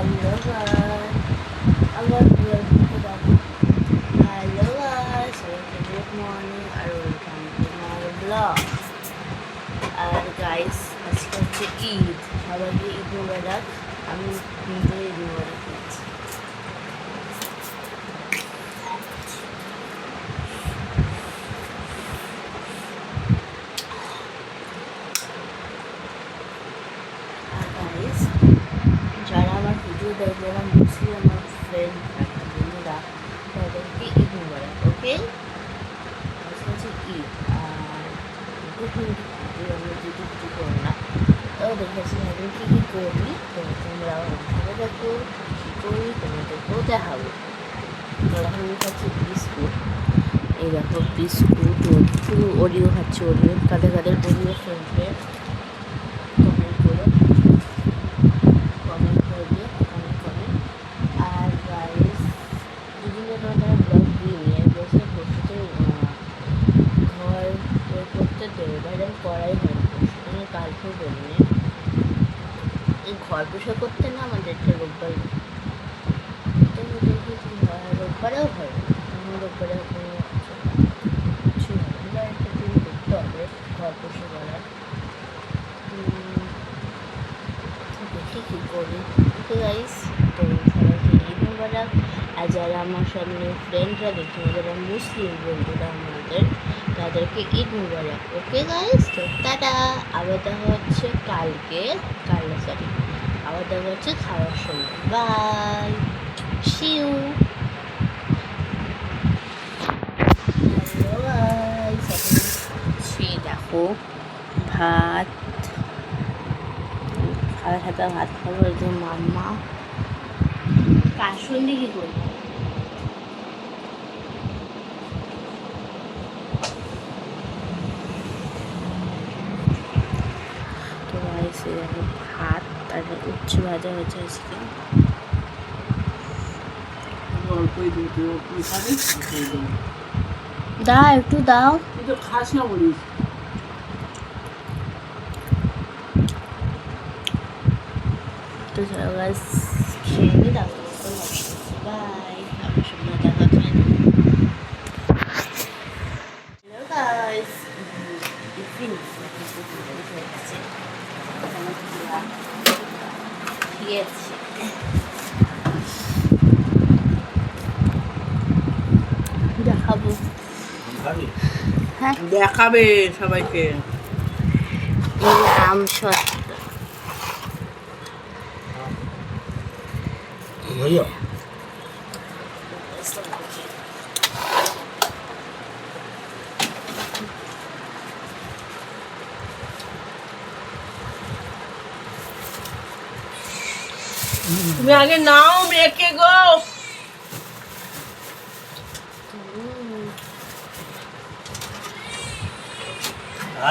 Hello guys, আমার hello guys, সবাইকে good morning আর ওয়েলকাম টু মাই ব্লগ। আর গাইস, আজকে হচ্ছে ঈদ, সবাইকে ঈদ মোবারক। আমি নিজে ঈদ মোবারক দিচ্ছি। আর গাইস, যারা আমার ভিডিও দেখবে না, মুসলিম আমার ফ্রেন্ড বন্ধুরা, তাদেরকে ঈদ মোবারক। ওকে, আজকে হচ্ছে ঈদ। আর আমরা যদি কিছু করি না, তাও দেখেছি আমি কী কী করি, তো তোমরাও ভালো দেখো। কী করি তোমাদেরকেও দেখাবো। এখন খাচ্ছি বিস্কুট, এই দেখো বিস্কুট, শুধু ওরিও খাচ্ছি। ওরিও কাদের কাদের ওরিও ফেভারিট কমেন্ট করে দিয়ে কমেন্ট করে। আর গাইস, বিভিন্ন ধরনের ব্লগ দিয়ে নিয়ে বসে বসতে ঘর করতে দেবে, বাইরে করাই হয়নি। আমি কালকেও বলিনি, এই ঘর বসে করতে না আমাদের একটা রোববার রোববারেও হয়। রোববারে কিছু আমরা একটা দিন দেখতে হবে ঘর বসে করার। দেখি কী করি। ওকে গাইস, তো সবাইকে ঈদ মোবারক। আর যারা আমার সামনে ফ্রেন্ডরা দেখি, যারা মুসলিম বন্ধুরা আমাদের, তাদেরকে ঈদ মোবারক। ওকে গাইস, তো টাটা। আবার দেখা হচ্ছে সরি, আবার দেখা হচ্ছে খাওয়ার সময়। বাই, শিউ। হ্যালো গাইস, দেখো ভাত, সাথে ভাত খাবো। এই যে মাম্মা কার সন্ধে কি করবো। তো গাইস, দেখো ভাত আর উচ্ছে ভাজা হয়েছে আজকে। দাও, একটু দাও। খাস না বলিস। তো চলো গাইস, খেয়ে নিই, তারপর বাই। আমার সঙ্গে দেখা হচ্ছে। হ্যালো গাইস, টিফিন খেয়েছি। দেখাবো, হ্যাঁ দেখাবে সবাইকে। আম সত্য তুমি আগে নাও মেয়েকে গো।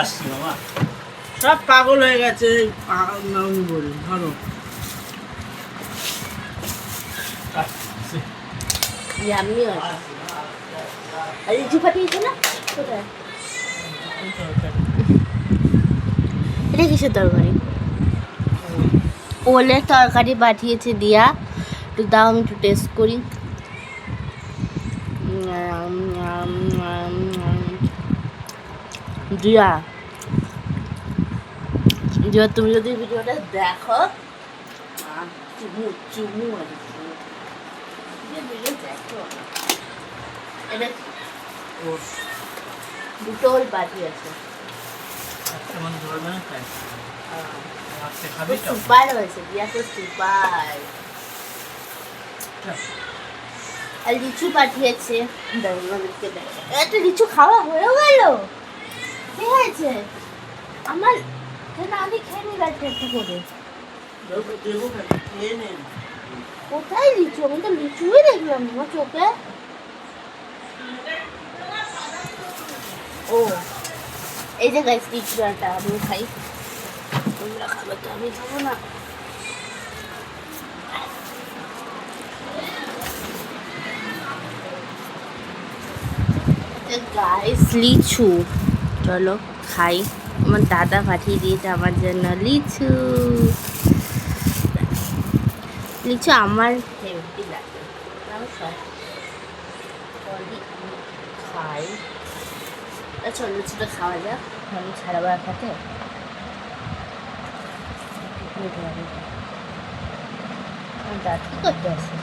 আসছি মামা। সব পাগল হয়ে গেছে নাউনি বলে। ধরো ইয়াম্মি আছে। আর লিচু পাঠিয়েছে না কোথায়? এটা কিসের তরকারি? ওলের তরকারি পাঠিয়েছে দিয়া। একটু দাও, আমি একটু টেস্ট করি। দিয়া, তুমি যদি ভিডিওটা দেখো, চুমু চুমু আছে। এটা দুটো ওল পাঠিয়েছে। সুপার হয়েছে, দিয়া তো সুপার। আর লিচু পাঠিয়েছে। একটা লিচু খাওয়া হয়ে গেল। কি হয়েছে আমার? আমি খেয়ে নিই একটা একটু করে। কোথায় লিচু? আমি তো লিচুই দেখলাম আমার চোখে। ও, এই যে গাইস, লিচু একটা আমি খাই। তোমরা খাবে তো আমি খাবো না। গাইস, লিচু, চলো খাই। আমার দাদা পাঠিয়ে দিয়েছে আমার জন্য লিচু। লিচু আমার হেভি লাগে, তাও সব ফলই আমি খাই। আচ্ছা লিচুটা খাওয়া যাক, আমি ছাড়া বার খাতে দাঁত কি করতে আছে।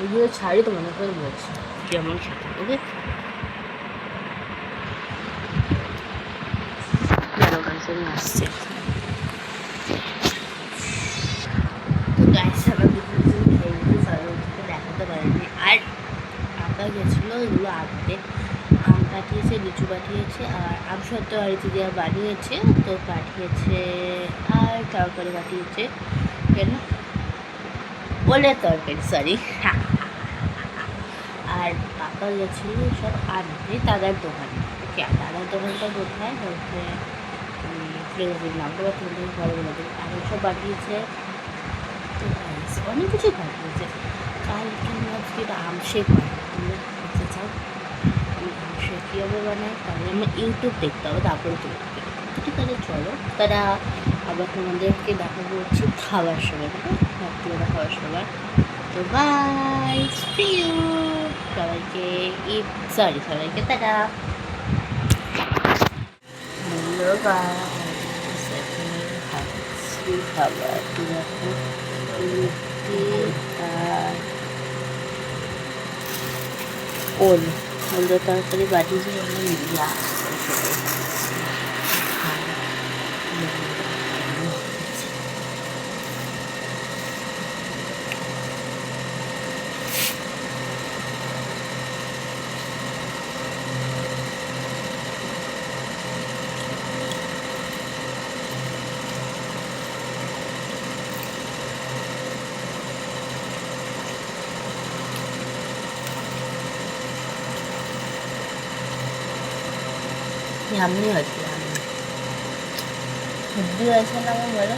এগুলো ছাড়ি তো মনে করে বলছি যেমন খেতে, ওকে আসছে। তো গাছ আমার দেখাতে পারিনি। আর কাকা গেছিলো এগুলো আনতে, আম পাঠিয়েছে, লিচু পাঠিয়েছে, আর আম সত্ত্ব বাড়িতে দেওয়া বানিয়েছে তো পাঠিয়েছে, আর তরকারি পাঠিয়েছে। কেন ওলের তরকারি, সরি। আর কাকা গেছিলো সব আনতে দাদার দোকানে। ওকে, দাদার দোকানটা কোথায় হচ্ছে ফ্লেভারের নামটা বা তুমি ভালো বলে দেবে। আর সব পাঠিয়েছে, তো অনেক কিছুই পাঠিয়েছে। কালকে আমি ভাবছি এটা আম শেক বানাবো, খেতে চাও আম শেক কীভাবে বানাই, তাহলে আমার ইউটিউব দেখতে হবে, তারপরে তুলতে। ঠিক আছে চলো, তারা আবার তোমাদেরকে দেখাবো হচ্ছে খাবার সময়, ঠিক আছে রাত্রিবেলা খাওয়ার সময়। তো বাই, সি ইউ সবাইকে, সবাইকে তারা হ্যালো খাচ্ছি খাবার, এরকম রুটি আর ওলের তরকারি পাঠিয়েছি, মিলিয়া আমি হচ্ছে বুদ্ধি হয়েছে না আমার, বলো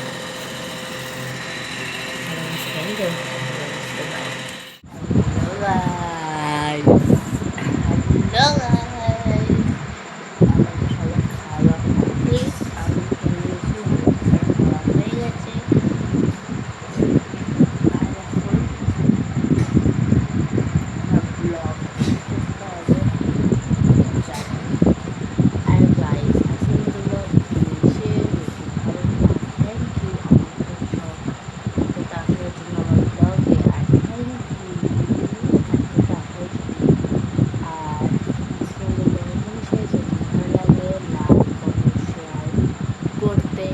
করতে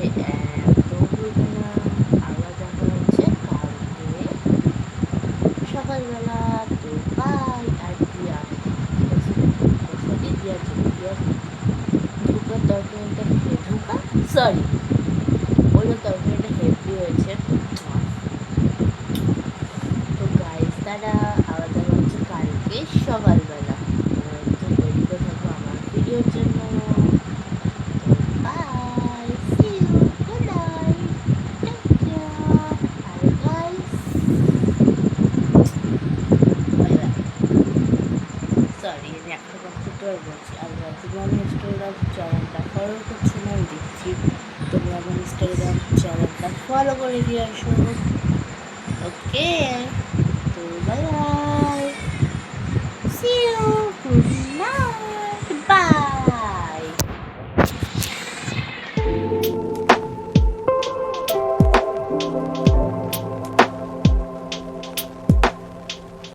একদম ভুলবে না। আবার দেখা হচ্ছে কালকে সকালবেলা। তো বাই। আর দিয়া দিয়া ধুকার তরকারিটা ধুকা, সরি ওইটার তরকারিটা হেভি হয়েছে। তো গাইস তারা আবার দেখা হচ্ছে কালকে সকালবেলা। তো তৈরি করে থাকবো আমার ভিডিওর জন্য। Bye. See you. Good night. Take care. Bye guys. Bye bye. Sorry, আমি একটা কথা তো আর বলছি। আর তুমি আমার ইনস্টাগ্রাম চ্যানেলটা ফলো করছো না, আমি দেখছি। তুমি আমার ইনস্টাগ্রাম চ্যানেলটা ফলো করে দিয়ে আসো। ওকে, তো bye bye. See you. Good night.